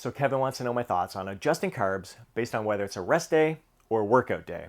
So Kevin wants to know my thoughts on adjusting carbs based on whether it's a rest day or workout day.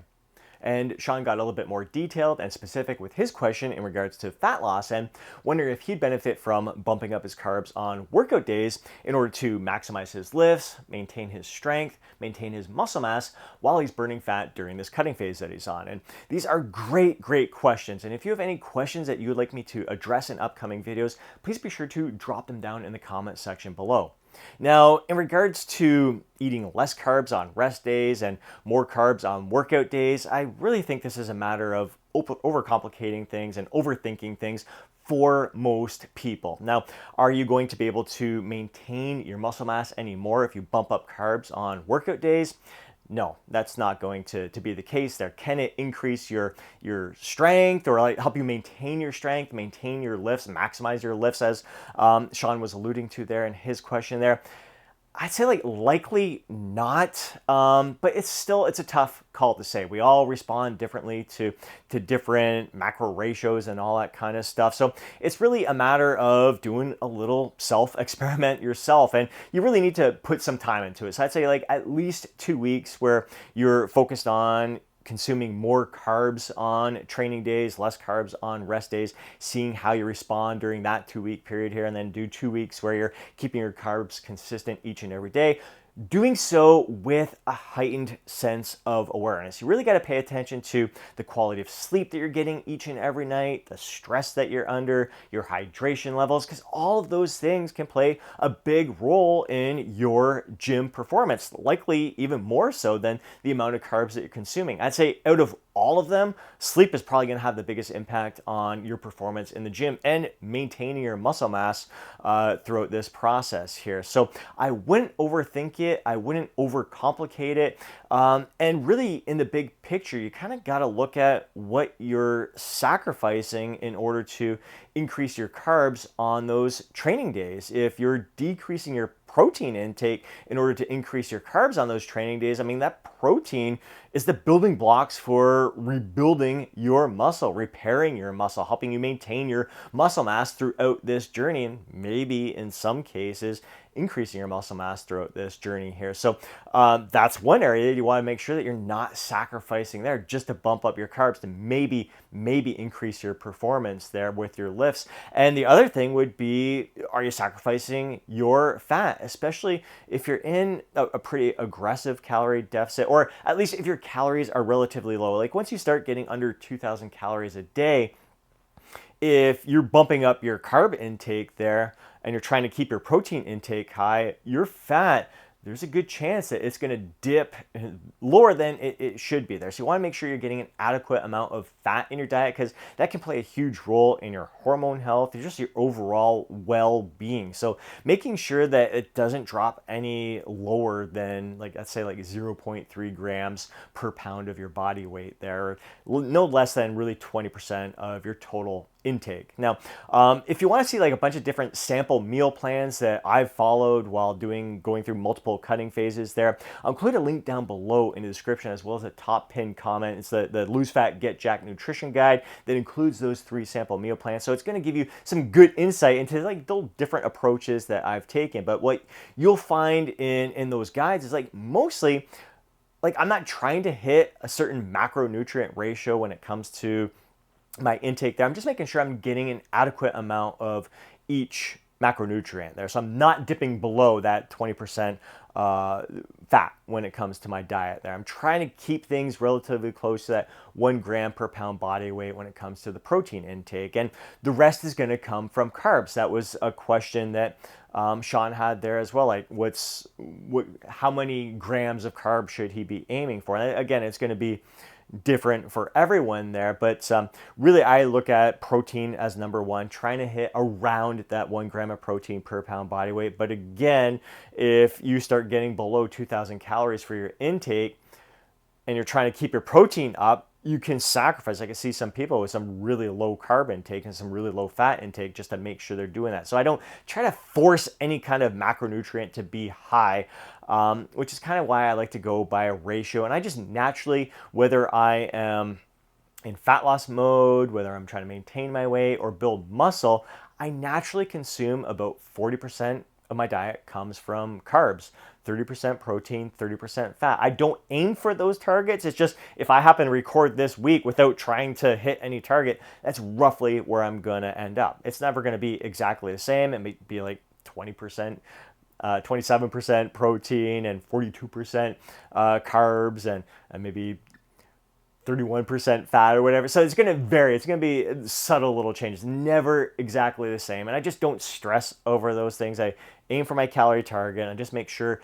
And Sean got a little bit more detailed and specific with his question in regards to fat loss and wondering if he'd benefit from bumping up his carbs on workout days in order to maximize his lifts, maintain his strength, maintain his muscle mass while he's burning fat during this cutting phase that he's on. And these are great questions. And if you have any questions that you would like me to address in upcoming videos, please be sure to drop them down in the comment section below. Now, in regards to eating less carbs on rest days and more carbs on workout days, I really think this is a matter of overcomplicating things and overthinking things for most people. Now, are you going to be able to maintain your muscle mass anymore if you bump up carbs on workout days? No, that's not going to be the case there. Can it increase your strength or like help you maintain your strength, maintain your lifts, maximize your lifts as Sean was alluding to there in his question there? I'd say likely not, but it's a tough call to say. We all respond differently to different macro ratios and all that kind of stuff. So it's really a matter of doing a little self-experiment yourself, and you really need to put some time into it. So I'd say at least 2 weeks where you're focused on consuming more carbs on training days, less carbs on rest days, seeing how you respond during that 2-week period here, and then do 2 weeks where you're keeping your carbs consistent each and every day. Doing so with a heightened sense of awareness. You really got to pay attention to the quality of sleep that you're getting each and every night, the stress that you're under, your hydration levels, because all of those things can play a big role in your gym performance, likely even more so than the amount of carbs that you're consuming. I'd say out of all of them, sleep is probably going to have the biggest impact on your performance in the gym and maintaining your muscle mass throughout this process here. So I wouldn't overthink it. I wouldn't overcomplicate it. And really, in the big picture, you kind of got to look at what you're sacrificing in order to increase your carbs on those training days. If you're decreasing your protein intake in order to increase your carbs on those training days, I mean, that protein is the building blocks for rebuilding your muscle, repairing your muscle, helping you maintain your muscle mass throughout this journey, and maybe in some cases, increasing your muscle mass throughout this journey here. So that's one area you want to make sure that you're not sacrificing there just to bump up your carbs to maybe increase your performance there with your lifts. And the other thing would be, are you sacrificing your fat, especially if you're in a pretty aggressive calorie deficit, or at least if your calories are relatively low. Like once you start getting under 2,000 calories a day, if you're bumping up your carb intake there and you're trying to keep your protein intake high, your fat, there's a good chance that it's going to dip lower than it should be there. So you want to make sure you're getting an adequate amount of fat in your diet, because that can play a huge role in your hormone health and just your overall well-being. So making sure that it doesn't drop any lower than, let's say 0.3 grams per pound of your body weight there, or no less than really 20% of your total intake. Now, if you want to see a bunch of different sample meal plans that I've followed while going through multiple cutting phases there, I'll include a link down below in the description, as well as a top pinned comment. It's the Lose Fat, Get Jacked Nutrition Guide that includes those 3 sample meal plans. So it's going to give you some good insight into the different approaches that I've taken. But what you'll find in those guides is mostly, I'm not trying to hit a certain macronutrient ratio when it comes to my intake there. I'm just making sure I'm getting an adequate amount of each macronutrient there. So I'm not dipping below that 20% fat when it comes to my diet there. I'm trying to keep things relatively close to that 1 gram per pound body weight when it comes to the protein intake. And the rest is going to come from carbs. That was a question that Sean had there as well. How many grams of carbs should he be aiming for? And again, it's going to be different for everyone there, but really I look at protein as number one, trying to hit around that 1 gram of protein per pound body weight. But again, if you start getting below 2,000 calories for your intake and you're trying to keep your protein up, you can sacrifice. I can see some people with some really low carb intake and some really low fat intake just to make sure they're doing that. So I don't try to force any kind of macronutrient to be high, which is kind of why I like to go by a ratio. And I just naturally, whether I am in fat loss mode, whether I'm trying to maintain my weight or build muscle, I naturally consume about 40% of my diet comes from carbs, 30% protein, 30% fat. I don't aim for those targets. It's just if I happen to record this week without trying to hit any target, that's roughly where I'm going to end up. It's never going to be exactly the same. It may be like 20%, 27% protein and 42% carbs and maybe 31% fat or whatever. So it's going to vary. It's going to be subtle little changes, never exactly the same. And I just don't stress over those things. I aim for my calorie target and I just make sure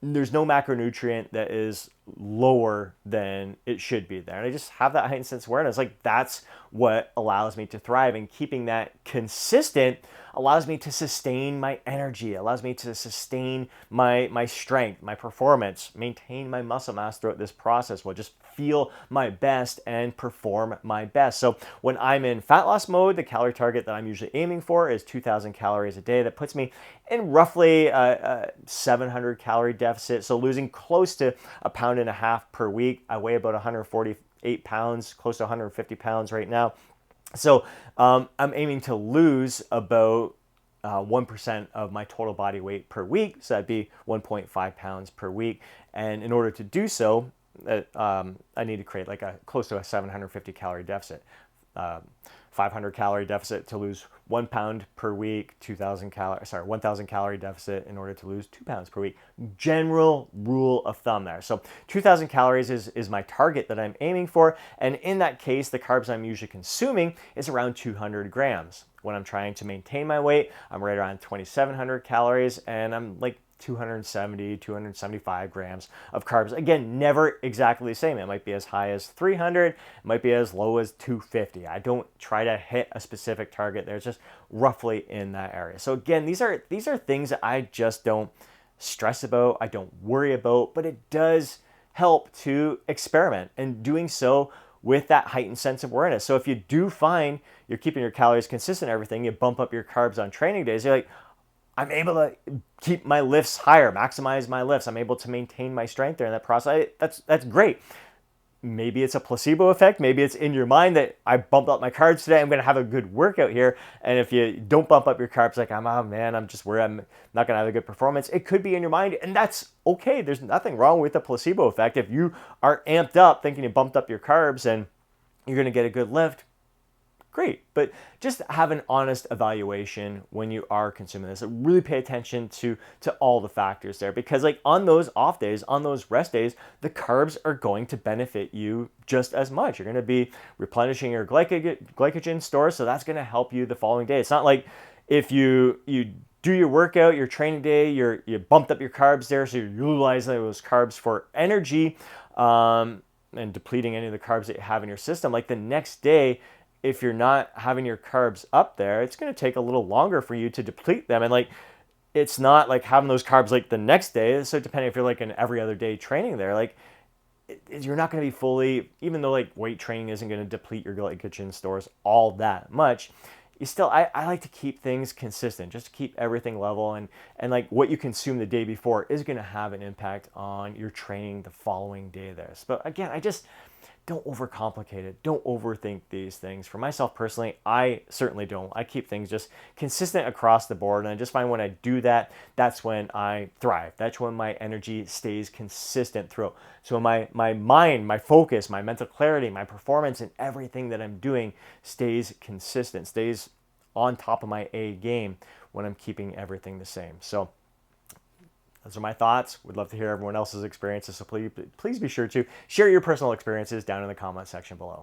there's no macronutrient that is lower than it should be there. And I just have that heightened sense of awareness. Like that's what allows me to thrive, and keeping that consistent allows me to sustain my energy, allows me to sustain my strength, my performance, maintain my muscle mass throughout this process, will just feel my best and perform my best. So when I'm in fat loss mode, the calorie target that I'm usually aiming for is 2,000 calories a day. That puts me in roughly a 700 calorie deficit. So losing close to 1.5 pounds per week. I weigh about 148 pounds, close to 150 pounds right now. So I'm aiming to lose about 1% of my total body weight per week. So that'd be 1.5 pounds per week. And in order to do so, I need to create like a close to a 750 calorie deficit. 500 calorie deficit to lose 1 pound per week, 1,000 calorie deficit in order to lose 2 pounds per week. General rule of thumb there. So 2,000 calories is my target that I'm aiming for. And in that case, the carbs I'm usually consuming is around 200 grams. When I'm trying to maintain my weight, I'm right around 2,700 calories and I'm like 270, 275 grams of carbs. Again, never exactly the same. It might be as high as 300, it might be as low as 250. I don't try to hit a specific target there. It's just roughly in that area. So again, these are things that I just don't stress about, I don't worry about, but it does help to experiment, and doing so with that heightened sense of awareness. So if you do find you're keeping your calories consistent and everything, you bump up your carbs on training days, you're like, I'm able to keep my lifts higher, maximize my lifts. I'm able to maintain my strength there in that process. That's great. Maybe it's a placebo effect. Maybe it's in your mind that I bumped up my carbs today. I'm going to have a good workout here. And if you don't bump up your carbs, like, I'm just worried I'm not going to have a good performance. It could be in your mind, and that's okay. There's nothing wrong with the placebo effect. If you are amped up thinking you bumped up your carbs and you're going to get a good lift, great. But just have an honest evaluation when you are consuming this. Really pay attention to all the factors there, because like on those off days, on those rest days, the carbs are going to benefit you just as much. You're going to be replenishing your glycogen stores, so that's going to help you the following day. It's not like if you do your workout, your training day, you bumped up your carbs there, so you're utilizing those carbs for energy and depleting any of the carbs that you have in your system. Like the next day, if you're not having your carbs up there, it's going to take a little longer for you to deplete them. And like, it's not like having those carbs like the next day. So depending if you're like an every other day training there, like you're not going to be fully, even though like weight training isn't going to deplete your glycogen stores all that much, you still, I like to keep things consistent, just to keep everything level, and like what you consume the day before is going to have an impact on your training the following day there. But again, I just don't overcomplicate it. Don't overthink these things. For myself personally, I certainly don't. I keep things just consistent across the board. And I just find when I do that, that's when I thrive. That's when my energy stays consistent throughout. So my mind, my focus, my mental clarity, my performance, and everything that I'm doing stays consistent, stays on top of my A game when I'm keeping everything the same. So those are my thoughts. Would love to hear everyone else's experiences, so please be sure to share your personal experiences down in the comment section below.